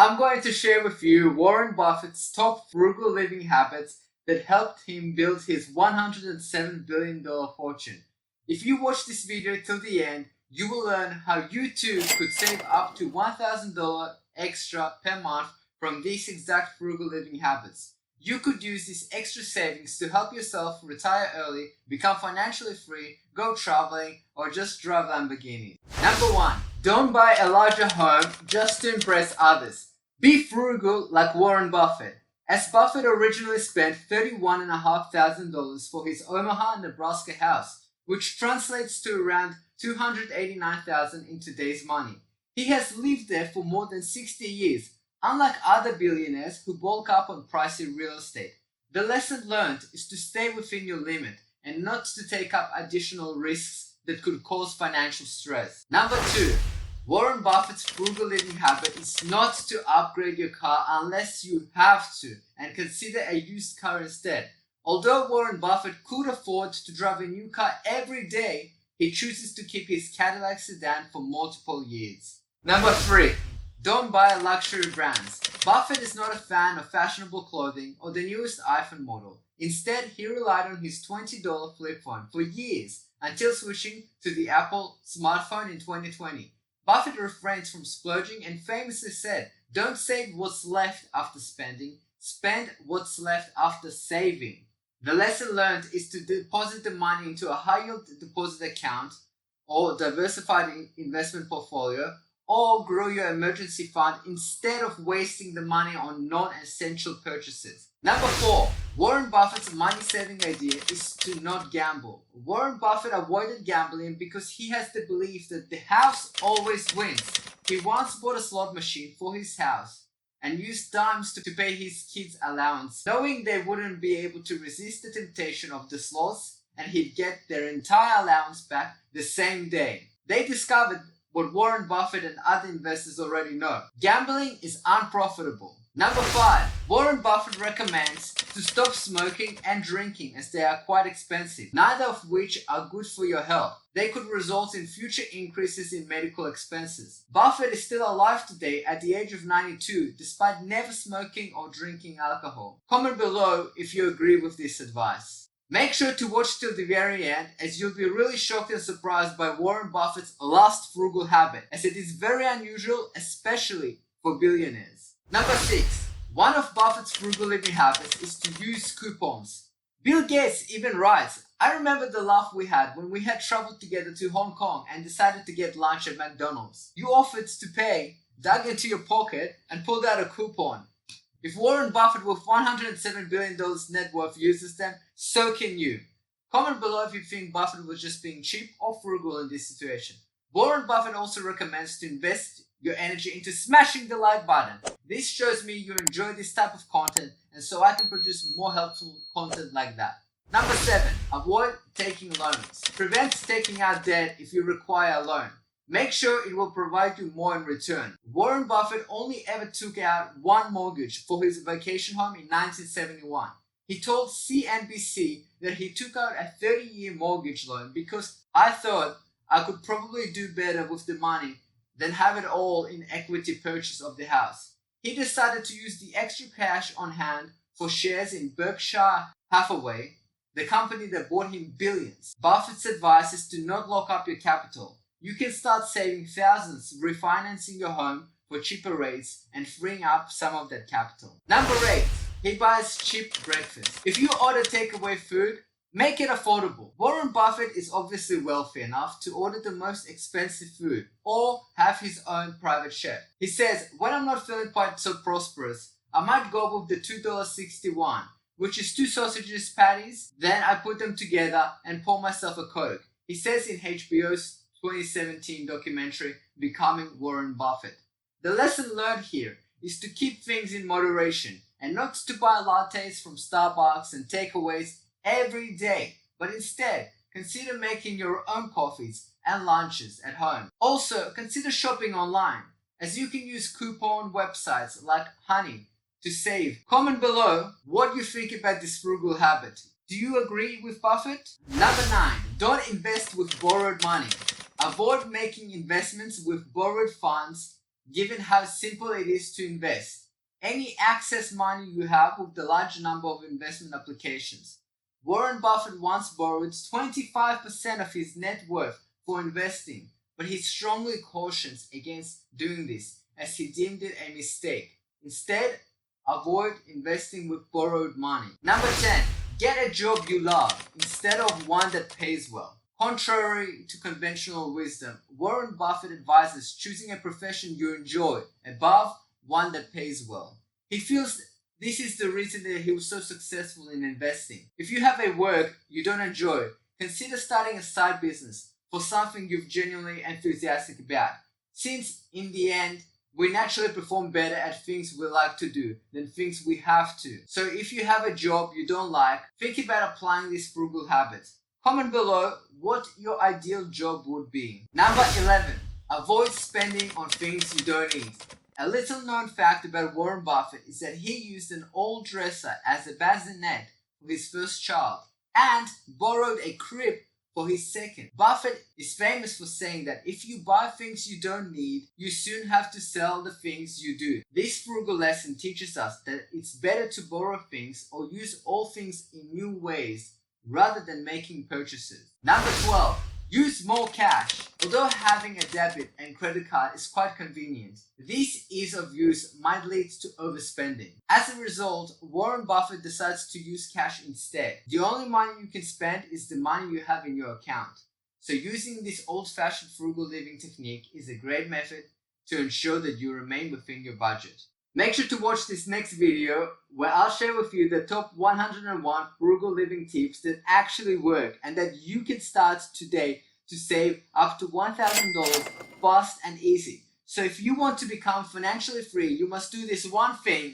I'm going to share with you Warren Buffett's top frugal living habits that helped him build his $107 billion fortune. If you watch this video till the end, you will learn how you too could save up to $1,000 extra per month from these exact frugal living habits. You could use these extra savings to help yourself retire early, become financially free, go traveling, or just drive Lamborghinis. Number 1. Don't buy a larger home just to impress others. Be frugal like Warren Buffett. As Buffett originally spent $31,500 for his Omaha, Nebraska house, which translates to around $289,000 in today's money. He has lived there for more than 60 years. Unlike other billionaires who bulk up on pricey real estate, the lesson learned is to stay within your limit and not to take up additional risks that could cause financial stress. Number 2. Warren Buffett's frugal living habit is not to upgrade your car unless you have to and consider a used car instead. Although Warren Buffett could afford to drive a new car every day, he chooses to keep his Cadillac sedan for multiple years. Number 3. Don't buy luxury brands. Buffett is not a fan of fashionable clothing or the newest iPhone model. Instead, he relied on his $20 flip phone for years until switching to the Apple smartphone in 2020. Buffett refrains from splurging and famously said, "Don't save what's left after spending, spend what's left after saving." The lesson learned is to deposit the money into a high-yield deposit account or diversified investment portfolio, or grow your emergency fund instead of wasting the money on non-essential purchases. Number 4. Warren Buffett's money-saving idea is to not gamble. Warren Buffett avoided gambling because he has the belief that the house always wins. He once bought a slot machine for his house and used dimes to pay his kids' allowance, knowing they wouldn't be able to resist the temptation of the slots and he'd get their entire allowance back the same day. They discovered what Warren Buffett and other investors already know. Gambling is unprofitable. Number 5. Warren Buffett recommends to stop smoking and drinking as they are quite expensive, neither of which are good for your health. They could result in future increases in medical expenses. Buffett is still alive today at the age of 92 despite never smoking or drinking alcohol. Comment below if you agree with this advice. Make sure to watch till the very end, as you'll be really shocked and surprised by Warren Buffett's last frugal habit, as it is very unusual, especially for billionaires. Number 6. One of Buffett's frugal living habits is to use coupons. Bill Gates even writes, "I remember the laugh we had when we had traveled together to Hong Kong and decided to get lunch at McDonald's. You offered to pay, dug into your pocket, and pulled out a coupon." If Warren Buffett with $107 billion net worth uses them, so can you. Comment below if you think Buffett was just being cheap or frugal in this situation. Warren Buffett also recommends to invest your energy into smashing the like button. This shows me you enjoy this type of content, and so I can produce more helpful content like that. Number 7. Avoid taking loans. Prevent taking out debt if you require a loan. Make sure it will provide you more in return. Warren Buffett only ever took out one mortgage for his vacation home in 1971. He told CNBC that he took out a 30-year mortgage loan because "I thought I could probably do better with the money than have it all in equity purchase of the house." He decided to use the extra cash on hand for shares in Berkshire Hathaway, the company that bought him billions. Buffett's advice is to not lock up your capital. You can start saving thousands, refinancing your home for cheaper rates and freeing up some of that capital. Number 8. He buys cheap breakfast. If you order takeaway food, make it affordable. Warren Buffett is obviously wealthy enough to order the most expensive food or have his own private chef. He says, "When I'm not feeling quite so prosperous, I might go with the $2.61, which is 2 sausages patties, then I put them together and pour myself a Coke," he says in HBO's 2017 documentary, Becoming Warren Buffett. The lesson learned here is to keep things in moderation and not to buy lattes from Starbucks and takeaways every day, but instead consider making your own coffees and lunches at home. Also, consider shopping online, as you can use coupon websites like Honey to save. Comment below what you think about this frugal habit. Do you agree with Buffett? Number 9. Don't invest with borrowed money. Avoid making investments with borrowed funds given how simple it is to invest. Any excess money you have with the large number of investment applications. Warren Buffett once borrowed 25% of his net worth for investing, but he strongly cautions against doing this as he deemed it a mistake. Instead, avoid investing with borrowed money. Number 10. Get a job you love instead of one that pays well. Contrary to conventional wisdom, Warren Buffett advises choosing a profession you enjoy above one that pays well. He feels this is the reason that he was so successful in investing. If you have a work you don't enjoy, consider starting a side business for something you're genuinely enthusiastic about. Since, in the end, we naturally perform better at things we like to do than things we have to. So if you have a job you don't like, think about applying this frugal habit. Comment below what your ideal job would be. Number 11. Avoid spending on things you don't need. A little known fact about Warren Buffett is that he used an old dresser as a bassinet for his first child and borrowed a crib for his second. Buffett is famous for saying that if you buy things you don't need, you soon have to sell the things you do. This frugal lesson teaches us that it's better to borrow things or use all things in new ways rather than making purchases. Number 12. Use more cash. Although having a debit and credit card is quite convenient, this ease of use might lead to overspending. As a result, Warren Buffett decides to use cash instead. The only money you can spend is the money you have in your account. So using this old-fashioned frugal living technique is a great method to ensure that you remain within your budget. Make sure to watch this next video where I'll share with you the top 101 frugal living tips that actually work and that you can start today to save up to $1,000 fast and easy. So if you want to become financially free, you must do this one thing